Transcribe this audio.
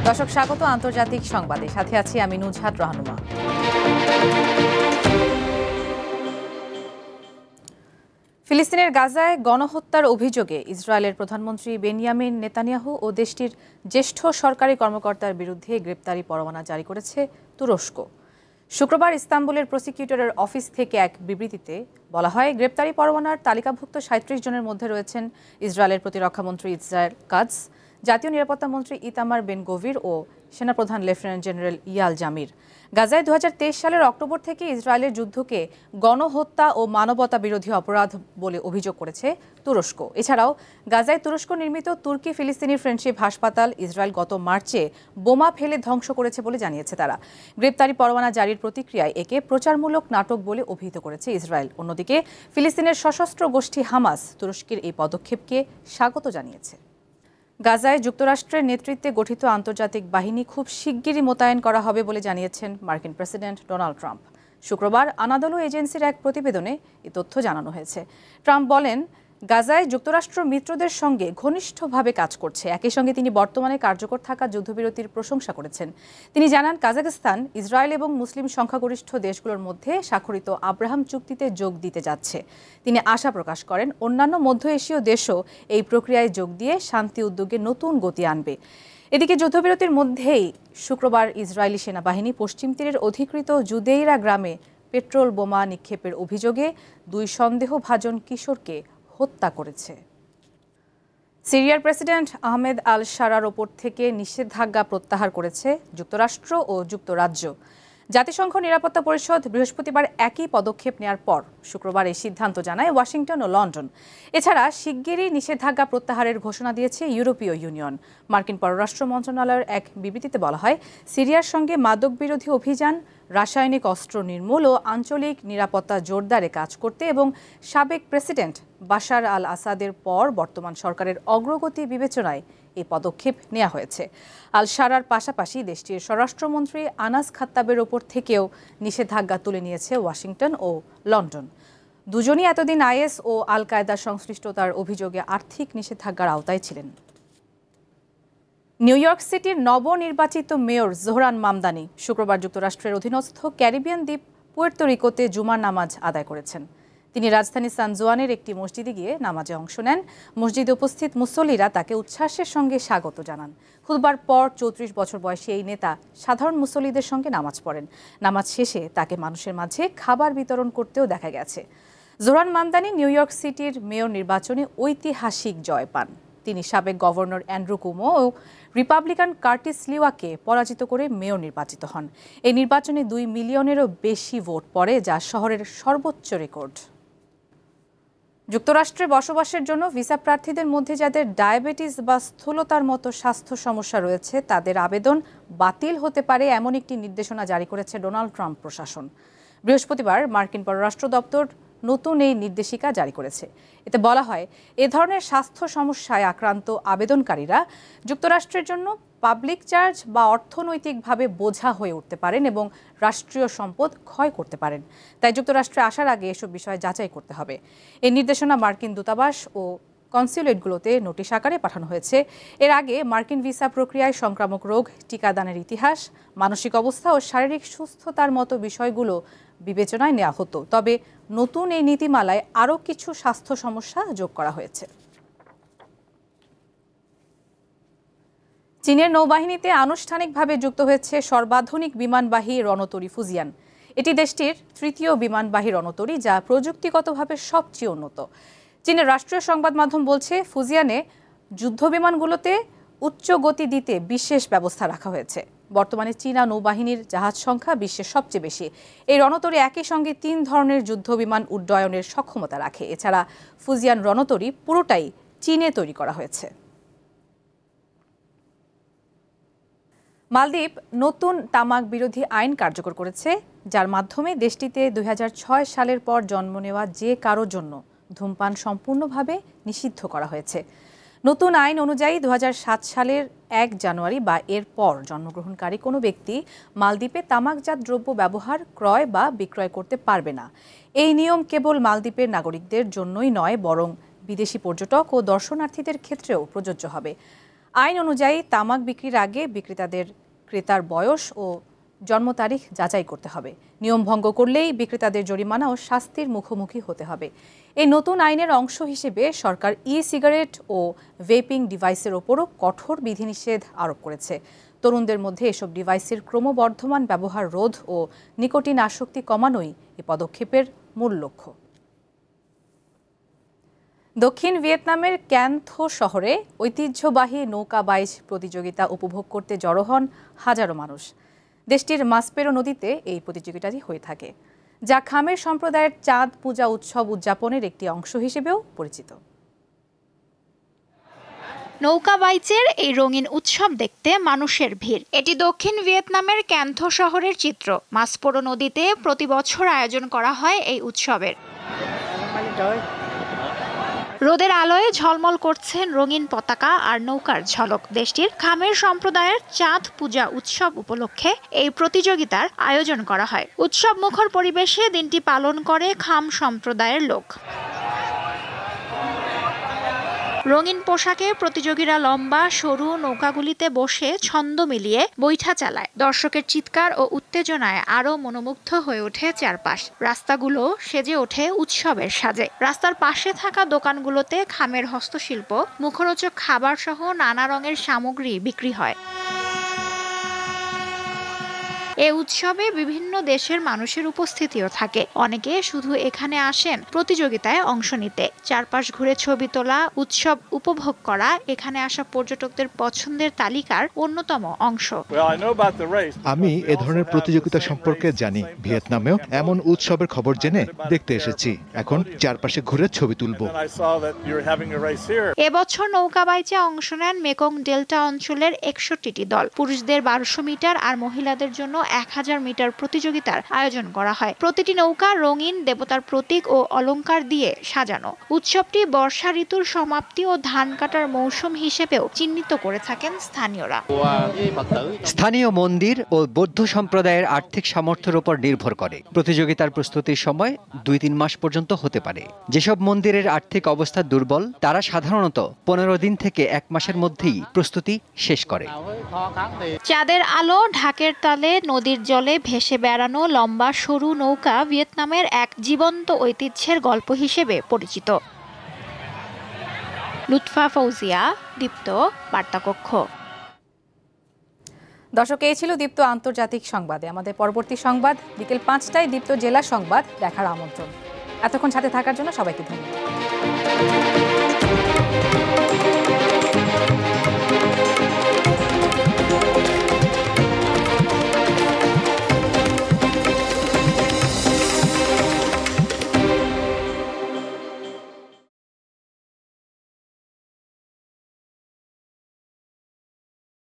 দর্শক স্বাগত আন্তর্জাতিক সংবাদে, সাথে আছি আমি নুজহাত রহনুমা। ফিলিস্তিনের গাজায় গণহত্যার অভিযোগে ইসরায়েলের প্রধানমন্ত্রী বেনিয়ামিন নেতানিয়াহু ও দেশটির জ্যেষ্ঠ সরকারি কর্মকর্তার বিরুদ্ধে গ্রেপ্তারি পরোয়ানা জারি করেছে তুরস্ক। শুক্রবার ইস্তাম্বুলের প্রসিকিউটরের অফিস থেকে এক বিবৃতিতে বলা হয়, গ্রেপ্তারি পরোয়ানার তালিকাভুক্ত ৩৭ জনের মধ্যে রয়েছেন ইসরায়েলের প্রতিরক্ষামন্ত্রী ইসরায়েল কাটজ, জাতীয় নিরাপত্তা মন্ত্রী ইতামার বেন গভির ও সেনাপ্রধান লেফটেন্যান্ট জেনারেল ইয়াল জামির। গাজায় ২০২৩ সালের অক্টোবর থেকে ইসরায়েলের যুদ্ধকে গণহত্যা ও মানবতা বিরোধী অপরাধ বলে অভিযোগ করেছে তুরস্ক। এছাড়াও গাজায় তুরস্ক নির্মিত তুর্কি ফিলিস্তিনি ফ্রেন্ডশিপ হাসপাতাল ইসরায়েল গত মার্চে বোমা ফেলে ধ্বংস করেছে বলে জানিয়েছে তারা। গ্রেপ্তারি পরোয়ানা জারির প্রতিক্রিয়ায় একে প্রচারমূলক নাটক বলে অভিহিত করেছে ইসরায়েল। অন্যদিকে ফিলিস্তিনের সশস্ত্র গোষ্ঠী হামাস তুরস্কের এই পদক্ষেপকে স্বাগত জানিয়েছে। গাজায় যুক্তরাষ্ট্রের নেতৃত্বে গঠিত আন্তর্জাতিক বাহিনী খুব শিগগিরই মোতায়েন করা হবে বলে জানিয়েছেন মার্কিন প্রেসিডেন্ট ডোনাল্ড ট্রাম্প। শুক্রবার আনাদোলু এজেন্সির এক প্রতিবেদনে এই তথ্য জানানো হয়েছে। ট্রাম্প বলেন, গাজায় যুক্তরাষ্ট্র মিত্রদের সঙ্গে ঘনিষ্ঠভাবে কাজ করছে। একই সঙ্গে তিনি বর্তমানে কার্যকর থাকা যুদ্ধবিরতির প্রশংসা করেছেন। তিনি জানান, কাজাখস্তান ইসরায়েল এবং মুসলিম সংখ্যাগরিষ্ঠ দেশগুলোর মধ্যে স্বাক্ষরিত আব্রাহাম চুক্তিতে যোগ দিতে যাচ্ছে। তিনি আশা প্রকাশ করেন, অন্যান্য মধ্য এশীয় দেশও এই প্রক্রিয়ায় যোগ দিয়ে শান্তি উদ্যোগে নতুন গতি আনবে। এদিকে যুদ্ধবিরতির মধ্যেই শুক্রবার ইসরায়েলি সেনাবাহিনী পশ্চিম তীরের অধিকৃত জুদেইরা গ্রামে পেট্রোল বোমা নিক্ষেপের অভিযোগে ২ সন্দেহভাজন কিশোরকে হত্যা করেছে। সিরিয়ার প্রেসিডেন্ট আহমেদ আল শারার ওপর থেকে নিষেধাজ্ঞা প্রত্যাহার করেছে যুক্তরাষ্ট্র ও যুক্তরাজ্য। জাতিসংঘ নিরাপত্তা পরিষদ বৃহস্পতিবার একই পদক্ষেপ নেওয়ার পর শুক্রবার এই সিদ্ধান্ত জানায় ওয়াশিংটন ও লন্ডন। এছাড়া শিগগিরই নিষেধাজ্ঞা প্রত্যাহারের ঘোষণা দিয়েছে ইউরোপীয় ইউনিয়ন। মার্কিন পররাষ্ট্র মন্ত্রণালয়ের এক বিবৃতিতে বলা হয়, সিরিয়ার সঙ্গে মাদক বিরোধী অভিযান, রাসায়নিক অস্ত্র নির্মূল ও আঞ্চলিক নিরাপত্তা জোরদারে কাজ করতে এবং সাবেক প্রেসিডেন্ট বাশার আল আসাদের পর বর্তমান সরকারের অগ্রগতি বিবেচনায় এই পদক্ষেপ নেওয়া হয়েছে। আল শারার পাশাপাশি দেশটির স্বরাষ্ট্রমন্ত্রী আনাস খাত্তাবের ওপর থেকেও নিষেধাজ্ঞা তুলে নিয়েছে ওয়াশিংটন ও লন্ডন। দুজনই এতদিন আইএস ও আল কায়দার সংশ্লিষ্টতার অভিযোগে আর্থিক নিষেধাজ্ঞার আওতায় ছিলেন। নিউ ইয়র্ক সিটির নবনির্বাচিত মেয়র জোহরান মামদানি শুক্রবার যুক্তরাষ্ট্রের অধীনস্থ ক্যারিবিয়ান দ্বীপ পুয়ের্তো রিকোতে জুমার নামাজ আদায় করেছেন। তিনি রাজধানী সান জোয়ানের একটি মসজিদে গিয়ে নামাজে অংশ নেন। মসজিদে উপস্থিত মুসল্লিরা তাকে উচ্ছ্বাসের সঙ্গে স্বাগত জানান। খুতবার পর ৩৪ বছর বয়সী এই নেতা সাধারণ মুসল্লিদের সঙ্গে নামাজ পড়েন। নামাজ শেষে তাকে মানুষের মাঝে খাবার বিতরণ করতেও দেখা গেছে। জোহরান মামদানি নিউ ইয়র্ক সিটির মেয়র নির্বাচনে ঐতিহাসিক জয় পান। তিনি সাবেক গভর্নর অ্যান্ড্রু কুমো ও রিপাবলিকান কার্টিস লিওয়াকে পরাজিত করে মেয়র নির্বাচিত হন। এই নির্বাচনে ২ মিলিয়নেরও বেশি ভোট পড়ে, যা শহরের সর্বোচ্চ রেকর্ড। যুক্তরাষ্ট্রে বসবাসের জন্য ভিসা প্রার্থীদের মধ্যে যাদের ডায়াবেটিস বা স্থূলতার মতো স্বাস্থ্য সমস্যা রয়েছে, তাদের আবেদন বাতিল হতে পারে এমন একটি নির্দেশনা জারি করেছে ডোনাল্ড ট্রাম্প প্রশাসন। বৃহস্পতিবার মার্কিন পররাষ্ট্র দপ্তর নতুন এই নির্দেশিকা জারি করেছে। এতে বলা হয়, এ ধরনের স্বাস্থ্য সমস্যায় আক্রান্ত আবেদনকারীরা যুক্তরাষ্ট্রের জন্য পাবলিক চার্জ বা অর্থনৈতিকভাবে বোঝা হয়ে উঠতে পারেন এবং রাষ্ট্রীয় সম্পদ ক্ষয় করতে পারেন। তাই যুক্তরাষ্ট্রে আসার আগে এসব বিষয় যাচাই করতে হবে। এই নির্দেশনা মার্কিন দূতাবাস ও কনস্যুলেটগুলোতে নোটিশ আকারে পাঠানো হয়েছে। এর আগে মার্কিন ভিসা প্রক্রিয়ায় সংক্রামক রোগ, টিকাদানের ইতিহাস, মানসিক অবস্থা ও শারীরিক সুস্থতার মতো বিষয়গুলো বিবেচনায় নেওয়া হতো। তবে নতুন এই নীতিমালায় আরও কিছু স্বাস্থ্য সমস্যা যোগ করা হয়েছে। চীনের নৌবাহিনীতে আনুষ্ঠানিকভাবে যুক্ত হয়েছে সর্বাধুনিক বিমানবাহী রণতরী ফুজিয়ান। এটি দেশটির ৩য় বিমানবাহী রণতরী, যা প্রযুক্তিগতভাবে সবচেয়ে উন্নত। চীনের রাষ্ট্রীয় সংবাদ মাধ্যম বলছে, ফুজিয়ানে যুদ্ধবিমানগুলোতে উচ্চ গতি দিতে বিশেষ ব্যবস্থা রাখা হয়েছে। বর্তমানে চীনা নৌবাহিনীর জাহাজ সংখ্যা বিশ্বের সবচেয়ে বেশি। এই রণতরী একই সঙ্গে ৩ ধরনের যুদ্ধবিমান উড্ডয়নের সক্ষমতা রাখে। এছাড়া ফুজিয়ান রণতরী পুরোটাই চীনে তৈরি করা হয়েছে। মালদ্বীপ নতুন তামাক বিরোধী আইন কার্যকর করেছে, যার মাধ্যমে দেশটিতে ২০০৬ সালের পর জন্ম নেওয়া যে কারোর জন্য ধূমপান সম্পূর্ণভাবে নিষিদ্ধ করা হয়েছে। নতুন আইন অনুযায়ী ২০০৭ সালের ১ জানুয়ারি বা এর পর জন্মগ্রহণকারী কোনো ব্যক্তি মালদ্বীপে তামাকজাত দ্রব্য ব্যবহার, ক্রয় বা বিক্রয় করতে পারবে না। এই নিয়ম কেবল মালদ্বীপের নাগরিকদের জন্যই নয়, বরং বিদেশি পর্যটক ও দর্শনার্থীদের ক্ষেত্রেও প্রযোজ্য হবে। আইন অনুযায়ী তামাক বিক্রির আগে বিক্রেতাদের ক্রেতার বয়স ও জন্ম তারিখ যাচাই করতে হবে। নিয়ম ভঙ্গ করলেই বিক্রেতাদের জরিমানা ও শাস্তির মুখোমুখি হতে হবে। এই নতুন আইনের অংশ হিসেবে সরকার সিগারেট ও ভেপিং ডিভাইসের ওপরও কঠোর বিধিনিষেধ আরোপ করেছে। তরুণদের মধ্যে এসব ডিভাইসের ক্রমবর্ধমান ব্যবহার রোধ ও নিকোটিন আসক্তি কমানোই এ পদক্ষেপের মূল লক্ষ্য। দক্ষিণ ভিয়েতনামের ক্যান থো শহরে ঐতিহ্যবাহী নৌকা বাইচ প্রতিযোগিতা উপভোগ করতে জড়ো হন হাজারো মানুষ। দেশটির মাসপেরো নদীতে এই প্রতিযোগিতাটি হয়ে থাকে, যা খামের সম্প্রদায়ের চাঁদ পূজা উৎসব উদযাপনের একটি অংশ হিসেবেও পরিচিত। নৌকা বাইচের এই রঙিন উৎসব দেখতে মানুষের ভিড়। এটি দক্ষিণ ভিয়েতনামের ক্যান থো শহরের চিত্র। মাসপেরো নদীতে প্রতি বছর আয়োজন করা হয় এই উৎসবের। রোদের আলোয় ঝলমল করছেন রঙিন পতাকা আর নৌকার ঝলক। দেশটির খামের সম্প্রদায়ের চাঁদ পূজা উৎসব উপলক্ষে এই প্রতিযোগিতার আয়োজন করা হয়। উৎসব মুখর পরিবেশে দিনটি পালন করে খাম সম্প্রদায়ের লোক। রঙিন পোশাকে প্রতিযোগীরা লম্বা সরু নৌকাগুলিতে বসে ছন্দ মিলিয়ে বৈঠা চালায়। দর্শকের চিৎকার ও উত্তেজনায় আরও মনোমুগ্ধ হয়ে ওঠে চারপাশ। রাস্তাগুলো সেজে ওঠে উৎসবের সাজে। রাস্তার পাশে থাকা দোকানগুলোতে খামের হস্তশিল্প, মুখরোচক খাবার সহ নানা রঙের সামগ্রী বিক্রি হয়। এ উৎসবে বিভিন্ন দেশের মানুষের উপস্থিতিও থাকে। অনেকে শুধু এখানে আসেন প্রতিযোগিতায় অংশ নিতে। চারপাশ ঘুরে ছবি তোলা, উৎসব উপভোগ করা এখানে আসা পর্যটকদের পছন্দের তালিকার অন্যতম অংশ। আমি এ ধরনের প্রতিযোগিতা সম্পর্কে জানি। ভিয়েতনামেও এমন উৎসবের খবর জেনে দেখতে এসেছি। এখন চারপাশে ঘুরে ছবি তুলব। এবছর নৌকা বাইচে অংশ নেন মেকং ডেল্টা অঞ্চলের 61টি দল। পুরুষদের 1200 মিটার আর মহিলাদের জন্য 1000 মিটার প্রতিযোগিতার আয়োজন করা হয়। প্রতিটি নৌকা রঙিন দেবতার প্রতীক ও অলংকার দিয়ে সাজানো। উৎসবটি বর্ষা ঋতুর সমাপ্তি ও ধান কাটার মৌসুম হিসেবেও চিহ্নিত করে থাকেন স্থানীয়রা। স্থানীয় মন্দির ও বৌদ্ধ সম্প্রদায়ের আর্থিক সামর্থ্যের উপর নির্ভর করে। প্রতিযোগিতার প্রস্তুতির সময় 2-3 মাস পর্যন্ত হতে পারে। যেসব মন্দিরের আর্থিক অবস্থা দুর্বল, তারা সাধারণত 15 দিন থেকে 1 মাসের মধ্যেই প্রস্তুতি শেষ করে। চাঁদের আলো, ঢাকের তালে নদীর জলে ভেসে বেড়ানো লম্বা সরু নৌকা ভিয়েতনামের এক জীবন্ত ঐতিহ্যের গল্প হিসেবে পরিচিত। লুৎফা ফৌজিয়া, দীপ্ত বার্তাকক্ষ। দর্শক, এই ছিল দীপ্ত আন্তর্জাতিক সংবাদে। আমাদের পরবর্তী সংবাদ বিকেল 5টায় দীপ্ত জেলা সংবাদ দেখার আমন্ত্রণ। এতক্ষণ সাথে থাকার জন্য সবাইকে ধন্যবাদ।